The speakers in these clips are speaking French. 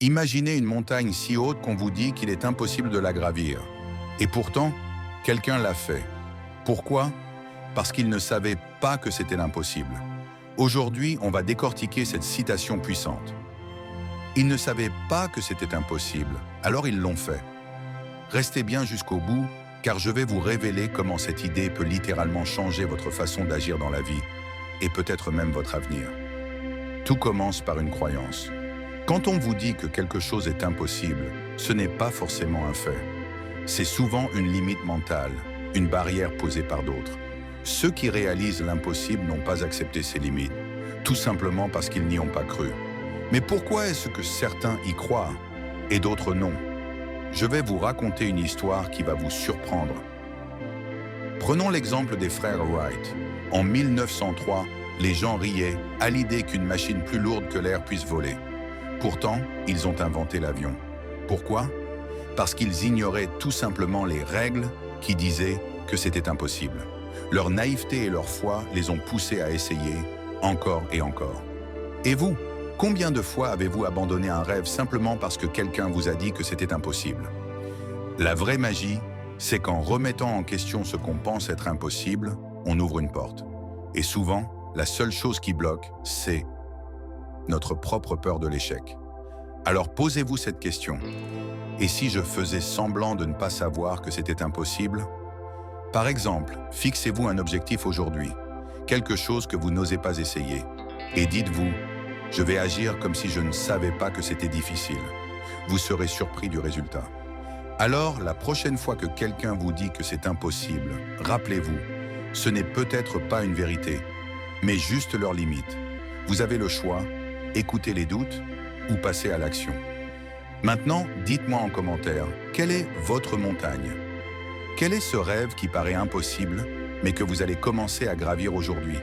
Imaginez une montagne si haute qu'on vous dit qu'il est impossible de la gravir. Et pourtant, quelqu'un l'a fait. Pourquoi? Parce qu'il ne savait pas que c'était l'impossible. Aujourd'hui, on va décortiquer cette citation puissante. Ils ne savaient pas que c'était impossible, alors ils l'ont fait. Restez bien jusqu'au bout, car je vais vous révéler comment cette idée peut littéralement changer votre façon d'agir dans la vie, et peut-être même votre avenir. Tout commence par une croyance. Quand on vous dit que quelque chose est impossible, ce n'est pas forcément un fait. C'est souvent une limite mentale, une barrière posée par d'autres. Ceux qui réalisent l'impossible n'ont pas accepté ces limites, tout simplement parce qu'ils n'y ont pas cru. Mais pourquoi est-ce que certains y croient et d'autres non? Je vais vous raconter une histoire qui va vous surprendre. Prenons l'exemple des frères Wright. En 1903, les gens riaient à l'idée qu'une machine plus lourde que l'air puisse voler. Pourtant, ils ont inventé l'avion. Pourquoi? Parce qu'ils ignoraient tout simplement les règles qui disaient que c'était impossible. Leur naïveté et leur foi les ont poussés à essayer encore et encore. Et vous, combien de fois avez-vous abandonné un rêve simplement parce que quelqu'un vous a dit que c'était impossible? La vraie magie, c'est qu'en remettant en question ce qu'on pense être impossible, on ouvre une porte. Et souvent, la seule chose qui bloque, c'est notre propre peur de l'échec. Alors posez-vous cette question. Et si je faisais semblant de ne pas savoir que c'était impossible? Par exemple, fixez-vous un objectif aujourd'hui, quelque chose que vous n'osez pas essayer. Et dites-vous, je vais agir comme si je ne savais pas que c'était difficile. Vous serez surpris du résultat. Alors, la prochaine fois que quelqu'un vous dit que c'est impossible, rappelez-vous, ce n'est peut-être pas une vérité, mais juste leur limite. Vous avez le choix, écoutez les doutes ou passez à l'action. Maintenant, dites-moi en commentaire, quelle est votre montagne? Quel est ce rêve qui paraît impossible, mais que vous allez commencer à gravir aujourd'hui?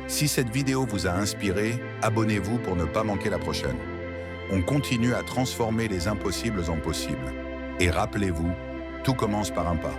Si cette vidéo vous a inspiré, abonnez-vous pour ne pas manquer la prochaine. On continue à transformer les impossibles en possibles. Et rappelez-vous, tout commence par un pas.